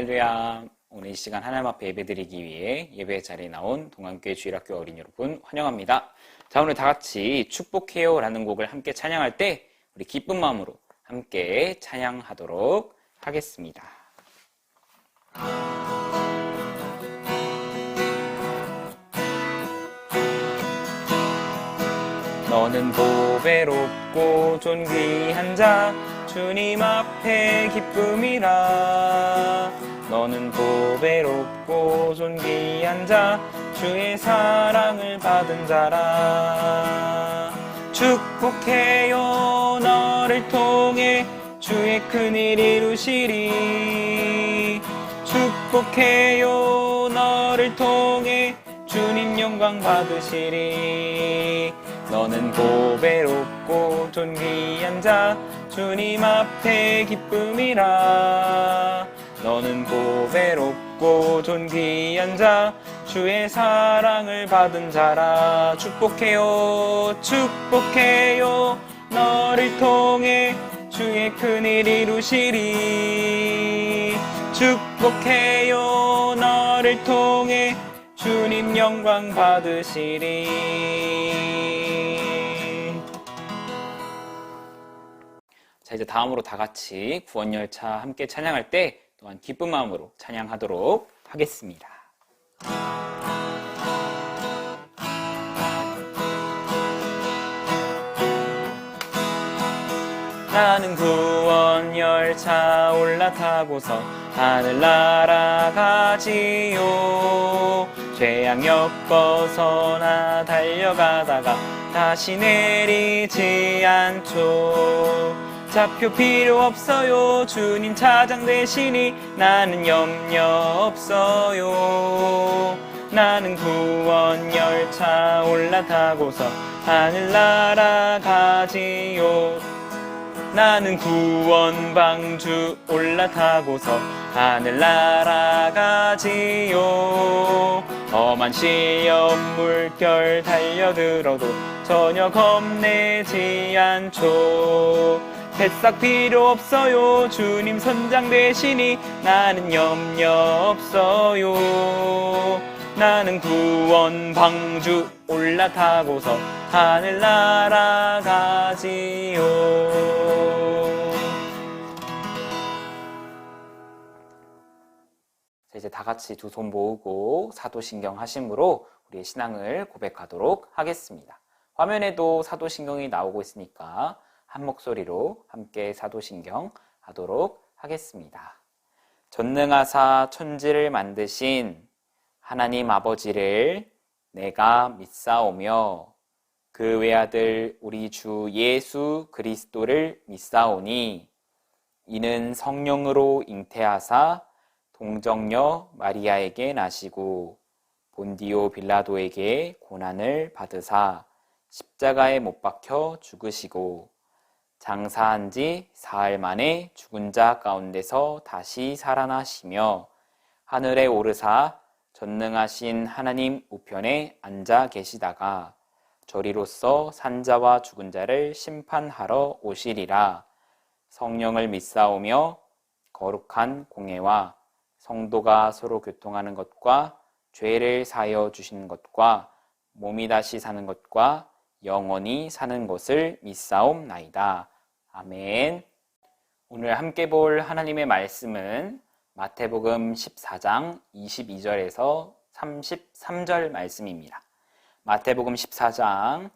할렐루야. 오늘 이 시간 하나님 앞에 예배드리기 위해 예배 자리에 나온 동안교회 주일학교 어린이 여러분 환영합니다. 자, 오늘 다 같이 축복해요 라는 곡을 함께 찬양할 때 우리 기쁜 마음으로 함께 찬양하도록 하겠습니다. 너는 보배롭고 존귀한 자 주님 앞에 기쁨이라. 너는 보배롭고 존귀한 자 주의 사랑을 받은 자라. 축복해요 너를 통해 주의 큰일 이루시리. 축복해요 너를 통해 주님 영광 받으시리. 너는 보배롭고 존귀한 자 주님 앞에 기쁨이라. 너는 보배롭고 존귀한 자 주의 사랑을 받은 자라. 축복해요 축복해요 너를 통해 주의 큰일 이루시리. 축복해요 너를 통해 주님 영광 받으시리. 자, 이제 다음으로 다 같이 구원열차 함께 찬양할 때 또한 기쁜 마음으로 찬양하도록 하겠습니다. 나는 구원열차 올라타고서 하늘 날아가지요. 죄악역 벗어나 달려가다가 다시 내리지 않죠. 좌표 필요 없어요 주님 차장 되시니 나는 염려 없어요. 나는 구원열차 올라타고서 하늘 날아가지요. 나는 구원방주 올라타고서 하늘 날아가지요. 험한 시험 물결 달려들어도 전혀 겁내지 않죠. 새싹 필요 없어요 주님 선장 되시니 나는 염려 없어요. 나는 구원방주 올라타고서 하늘 날아가지요. 자, 이제 다 같이 두 손 모으고 사도신경 하심으로 우리의 신앙을 고백하도록 하겠습니다. 화면에도 사도신경이 나오고 있으니까 한 목소리로 함께 사도신경 하도록 하겠습니다. 전능하사 천지를 만드신 하나님 아버지를 내가 믿사오며 그 외아들 우리 주 예수 그리스도를 믿사오니 이는 성령으로 잉태하사 동정녀 마리아에게 나시고 본디오 빌라도에게 고난을 받으사 십자가에 못 박혀 죽으시고 장사한 지 사흘 만에 죽은 자 가운데서 다시 살아나시며 하늘에 오르사 전능하신 하나님 우편에 앉아 계시다가 저리로서 산자와 죽은 자를 심판하러 오시리라. 성령을 믿사오며 거룩한 공회와 성도가 서로 교통하는 것과 죄를 사하여 주시는 것과 몸이 다시 사는 것과 영원히 사는 것을 믿사옵나이다. 아멘. 오늘 함께 볼 하나님의 말씀은 마태복음 14장 22절에서 33절 말씀입니다. 마태복음 14장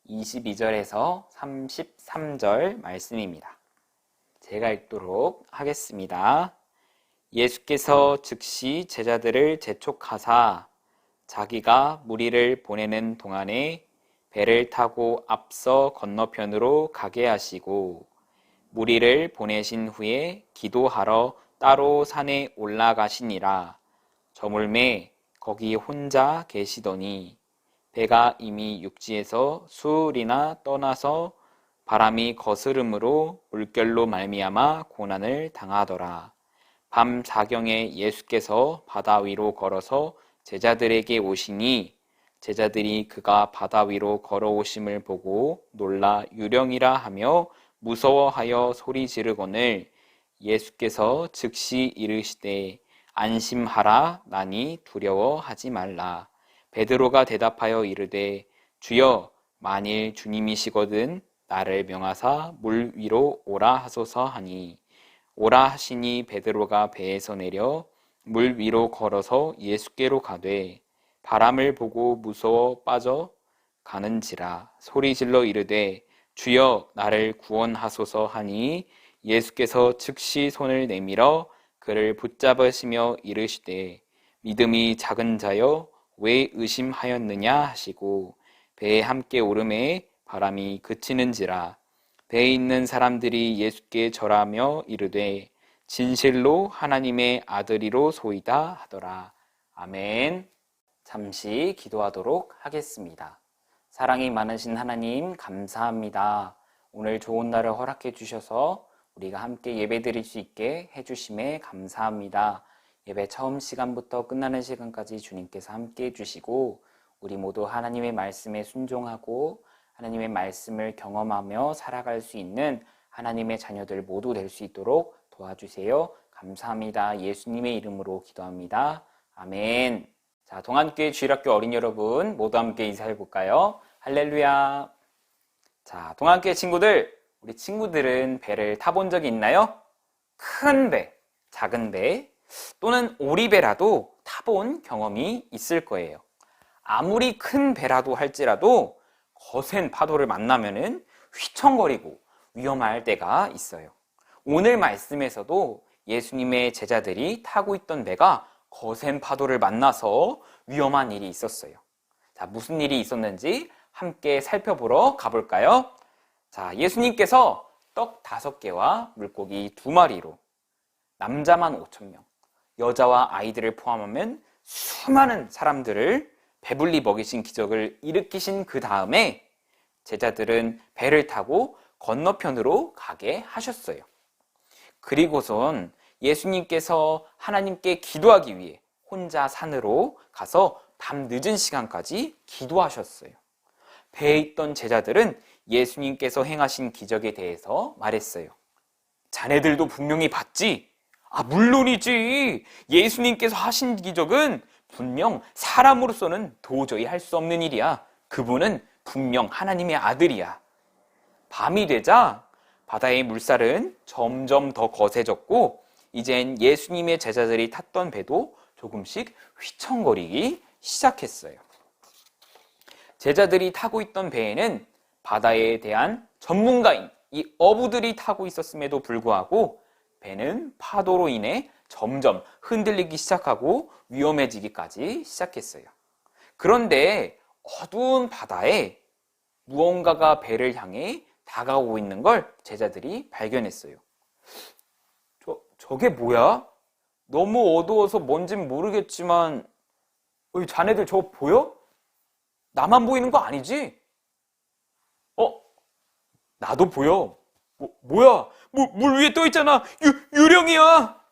22절에서 33절 말씀입니다. 제가 읽도록 하겠습니다. 예수께서 즉시 제자들을 재촉하사 자기가 무리를 보내는 동안에 배를 타고 앞서 건너편으로 가게 하시고 무리를 보내신 후에 기도하러 따로 산에 올라가시니라. 저물매 거기 혼자 계시더니 배가 이미 육지에서 수흘이나 떠나서 바람이 거스름으로 물결로 말미암아 고난을 당하더라. 밤 자경에 예수께서 바다 위로 걸어서 제자들에게 오시니 제자들이 그가 바다 위로 걸어오심을 보고 놀라 유령이라 하며 무서워하여 소리 지르거늘 예수께서 즉시 이르시되 안심하라 나니 두려워하지 말라. 베드로가 대답하여 이르되 주여 만일 주님이시거든 나를 명하사 물 위로 오라 하소서 하니 오라 하시니 베드로가 배에서 내려 물 위로 걸어서 예수께로 가되 바람을 보고 무서워 빠져 가는지라 소리질러 이르되 주여 나를 구원하소서 하니 예수께서 즉시 손을 내밀어 그를 붙잡으시며 이르시되 믿음이 작은 자여 왜 의심하였느냐 하시고 배에 함께 오르매 바람이 그치는지라 배에 있는 사람들이 예수께 절하며 이르되 진실로 하나님의 아들이로 소이다 하더라. 아멘. 잠시 기도하도록 하겠습니다. 사랑이 많으신 하나님 감사합니다. 오늘 좋은 날을 허락해 주셔서 우리가 함께 예배 드릴 수 있게 해주심에 감사합니다. 예배 처음 시간부터 끝나는 시간까지 주님께서 함께 해주시고 우리 모두 하나님의 말씀에 순종하고 하나님의 말씀을 경험하며 살아갈 수 있는 하나님의 자녀들 모두 될 수 있도록 도와주세요. 감사합니다. 예수님의 이름으로 기도합니다. 아멘. 자, 동안교회 주일학교 어린이 여러분 모두 함께 인사해 볼까요? 할렐루야. 자, 동안교회 친구들, 우리 친구들은 배를 타본 적이 있나요? 큰 배, 작은 배 또는 오리배라도 타본 경험이 있을 거예요. 아무리 큰 배라도 할지라도 거센 파도를 만나면은 휘청거리고 위험할 때가 있어요. 오늘 말씀에서도 예수님의 제자들이 타고 있던 배가 거센 파도를 만나서 위험한 일이 있었어요. 자, 무슨 일이 있었는지 함께 살펴보러 가볼까요? 자, 예수님께서 떡 5개와 물고기 2마리로 남자만 5,000명, 여자와 아이들을 포함하면 수많은 사람들을 배불리 먹이신 기적을 일으키신 그 다음에 제자들은 배를 타고 건너편으로 가게 하셨어요. 그리고선 예수님께서 하나님께 기도하기 위해 혼자 산으로 가서 밤 늦은 시간까지 기도하셨어요. 배에 있던 제자들은 예수님께서 행하신 기적에 대해서 말했어요. 자네들도 분명히 봤지? 아, 물론이지. 예수님께서 하신 기적은 분명 사람으로서는 도저히 할 수 없는 일이야. 그분은 분명 하나님의 아들이야. 밤이 되자 바다의 물살은 점점 더 거세졌고 이젠 예수님의 제자들이 탔던 배도 조금씩 휘청거리기 시작했어요. 제자들이 타고 있던 배에는 바다에 대한 전문가인 이 어부들이 타고 있었음에도 불구하고 배는 파도로 인해 점점 흔들리기 시작하고 위험해지기까지 시작했어요. 그런데 어두운 바다에 무언가가 배를 향해 다가오고 있는 걸 제자들이 발견했어요. 저게 뭐야? 너무 어두워서 뭔진 모르겠지만 자네들 저거 보여? 나만 보이는 거 아니지? 나도 보여. 뭐야? 물 위에 떠 있잖아. 유령이야.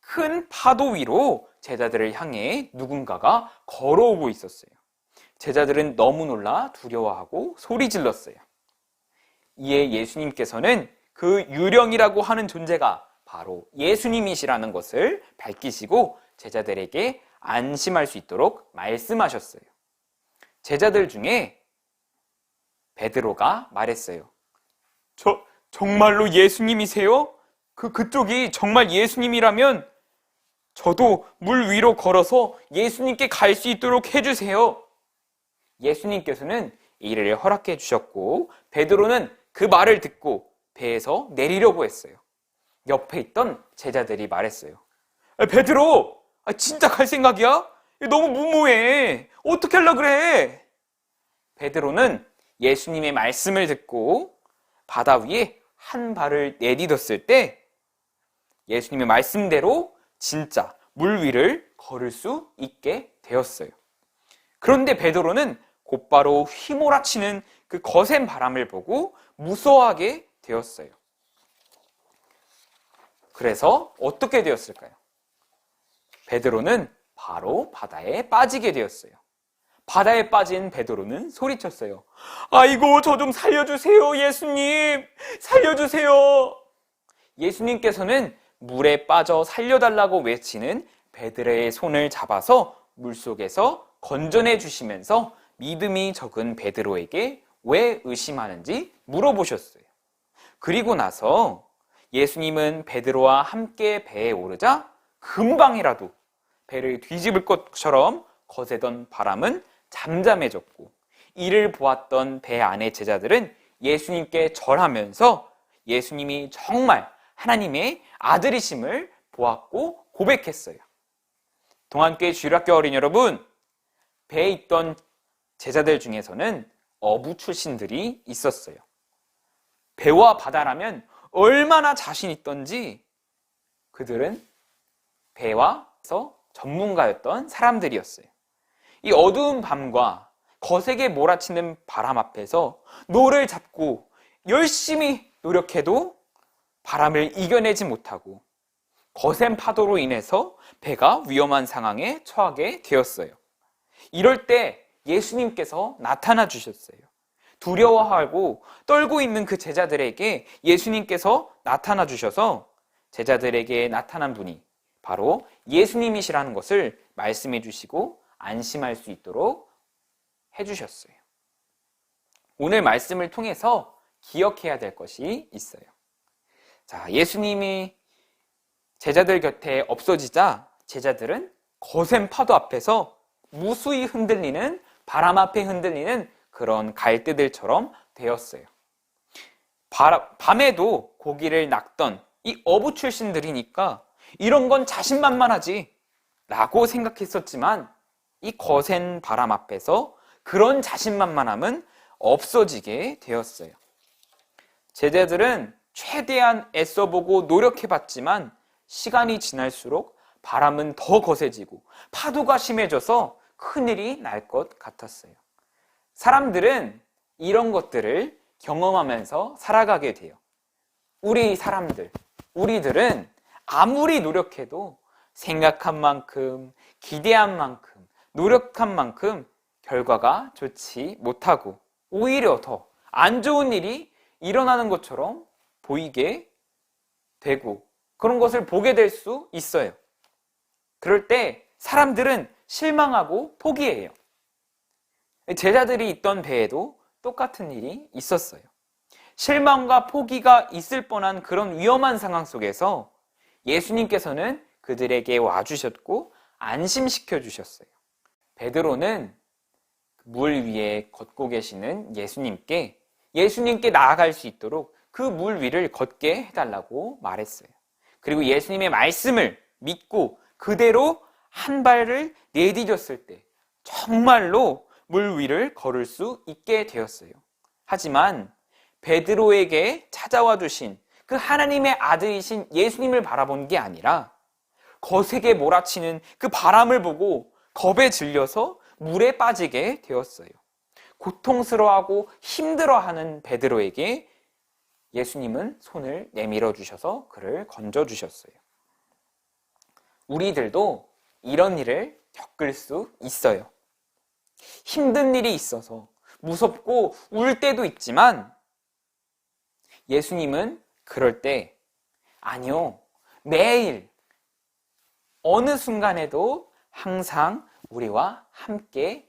큰 파도 위로 제자들을 향해 누군가가 걸어오고 있었어요. 제자들은 너무 놀라 두려워하고 소리 질렀어요. 이에 예수님께서는 그 유령이라고 하는 존재가 바로 예수님이시라는 것을 밝히시고 제자들에게 안심할 수 있도록 말씀하셨어요. 제자들 중에 베드로가 말했어요. 정말로 예수님이세요? 그쪽이 정말 예수님이라면 저도 물 위로 걸어서 예수님께 갈 수 있도록 해주세요. 예수님께서는 이 일을 허락해 주셨고 베드로는 그 말을 듣고 배에서 내리려고 했어요. 옆에 있던 제자들이 말했어요. 베드로, 진짜 갈 생각이야? 너무 무모해. 어떻게 하려고 그래? 베드로는 예수님의 말씀을 듣고 바다 위에 한 발을 내딛었을 때 예수님의 말씀대로 진짜 물 위를 걸을 수 있게 되었어요. 그런데 베드로는 곧바로 휘몰아치는 그 거센 바람을 보고 무서워하게 되었어요. 그래서 어떻게 되었을까요? 베드로는 바로 바다에 빠지게 되었어요. 바다에 빠진 베드로는 소리쳤어요. 아이고, 저 좀 살려주세요, 예수님. 살려주세요. 예수님께서는 물에 빠져 살려달라고 외치는 베드로의 손을 잡아서 물속에서 건져내 주시면서 믿음이 적은 베드로에게 왜 의심하는지 물어보셨어요. 그리고 나서 예수님은 베드로와 함께 배에 오르자 금방이라도 배를 뒤집을 것처럼 거세던 바람은 잠잠해졌고, 이를 보았던 배 안의 제자들은 예수님께 절하면서 예수님이 정말 하나님의 아들이심을 보았고 고백했어요. 동안교회 주일학교 어린이 여러분, 배에 있던 제자들 중에서는 어부 출신들이 있었어요. 배와 바다라면 얼마나 자신 있던지 그들은 배와서 전문가였던 사람들이었어요. 이 어두운 밤과 거세게 몰아치는 바람 앞에서 노를 잡고 열심히 노력해도 바람을 이겨내지 못하고 거센 파도로 인해서 배가 위험한 상황에 처하게 되었어요. 이럴 때 예수님께서 나타나 주셨어요. 두려워하고 떨고 있는 그 제자들에게 예수님께서 나타나 주셔서 제자들에게 나타난 분이 바로 예수님이시라는 것을 말씀해 주시고 안심할 수 있도록 해주셨어요. 오늘 말씀을 통해서 기억해야 될 것이 있어요. 자, 예수님이 제자들 곁에 없어지자 제자들은 거센 파도 앞에서 무수히 흔들리는, 바람 앞에 흔들리는 그런 갈대들처럼 되었어요. 밤에도 고기를 낚던 이 어부 출신들이니까 이런 건 자신만만하지 라고 생각했었지만, 이 거센 바람 앞에서 그런 자신만만함은 없어지게 되었어요. 제자들은 최대한 애써보고 노력해봤지만 시간이 지날수록 바람은 더 거세지고 파도가 심해져서 큰일이 날 것 같았어요. 사람들은 이런 것들을 경험하면서 살아가게 돼요. 우리들은 아무리 노력해도 생각한 만큼, 기대한 만큼, 노력한 만큼 결과가 좋지 못하고 오히려 더 안 좋은 일이 일어나는 것처럼 보이게 되고 그런 것을 보게 될 수 있어요. 그럴 때 사람들은 실망하고 포기해요. 제자들이 있던 배에도 똑같은 일이 있었어요. 실망과 포기가 있을 뻔한 그런 위험한 상황 속에서 예수님께서는 그들에게 와주셨고 안심시켜 주셨어요. 베드로는 물 위에 걷고 계시는 예수님께 나아갈 수 있도록 그 물 위를 걷게 해달라고 말했어요. 그리고 예수님의 말씀을 믿고 그대로 한 발을 내디뎠을 때 정말로 물 위를 걸을 수 있게 되었어요. 하지만 베드로에게 찾아와 주신 그 하나님의 아들이신 예수님을 바라본 게 아니라 거세게 몰아치는 그 바람을 보고 겁에 질려서 물에 빠지게 되었어요. 고통스러워하고 힘들어하는 베드로에게 예수님은 손을 내밀어 주셔서 그를 건져 주셨어요. 우리들도 이런 일을 겪을 수 있어요. 힘든 일이 있어서 무섭고 울 때도 있지만 예수님은 그럴 때 아니요, 매일 어느 순간에도 항상 우리와 함께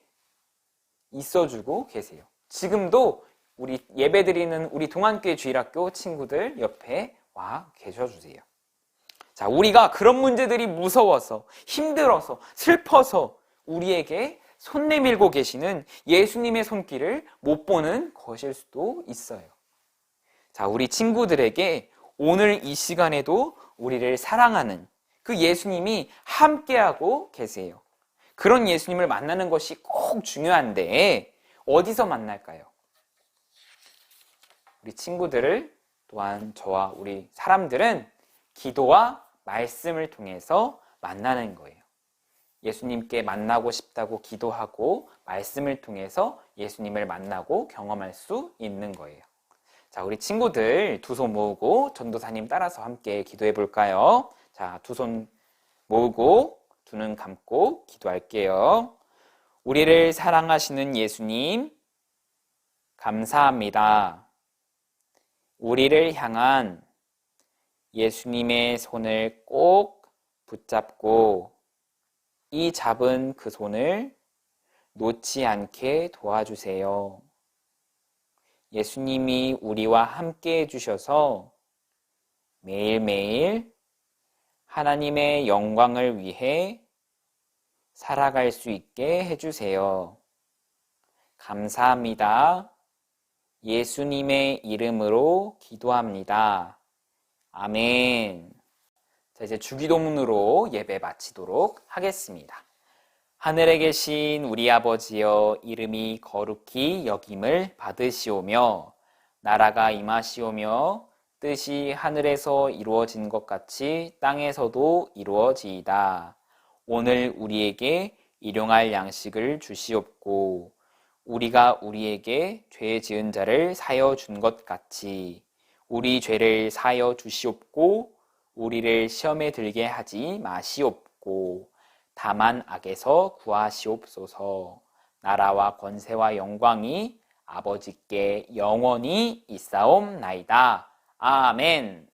있어주고 계세요. 지금도 우리 예배드리는 우리 동안교회 주일학교 친구들 옆에 와 계셔주세요. 자, 우리가 그런 문제들이 무서워서 힘들어서 슬퍼서 우리에게 손 내밀고 계시는 예수님의 손길을 못 보는 것일 수도 있어요. 자, 우리 친구들에게 오늘 이 시간에도 우리를 사랑하는 그 예수님이 함께하고 계세요. 그런 예수님을 만나는 것이 꼭 중요한데 어디서 만날까요? 우리 친구들을 또한 저와 우리 사람들은 기도와 말씀을 통해서 만나는 거예요. 예수님께 만나고 싶다고 기도하고 말씀을 통해서 예수님을 만나고 경험할 수 있는 거예요. 자, 우리 친구들 두 손 모으고 전도사님 따라서 함께 기도해 볼까요? 자, 두 손 모으고 두 눈 감고 기도할게요. 우리를 사랑하시는 예수님, 감사합니다. 우리를 향한 예수님의 손을 꼭 붙잡고 이 잡은 그 손을 놓지 않게 도와주세요. 예수님이 우리와 함께 해주셔서 매일매일 하나님의 영광을 위해 살아갈 수 있게 해주세요. 감사합니다. 예수님의 이름으로 기도합니다. 아멘. 자, 이제 주기도문으로 예배 마치도록 하겠습니다. 하늘에 계신 우리 아버지여, 이름이 거룩히 여김을 받으시오며 나라가 임하시오며 뜻이 하늘에서 이루어진 것 같이 땅에서도 이루어지이다. 오늘 우리에게 일용할 양식을 주시옵고 우리가 우리에게 죄 지은 자를 사여 준 것 같이 우리 죄를 사여 주시옵고 우리를 시험에 들게 하지 마시옵고 다만 악에서 구하시옵소서. 나라와 권세와 영광이 아버지께 영원히 있사옵나이다. 아멘.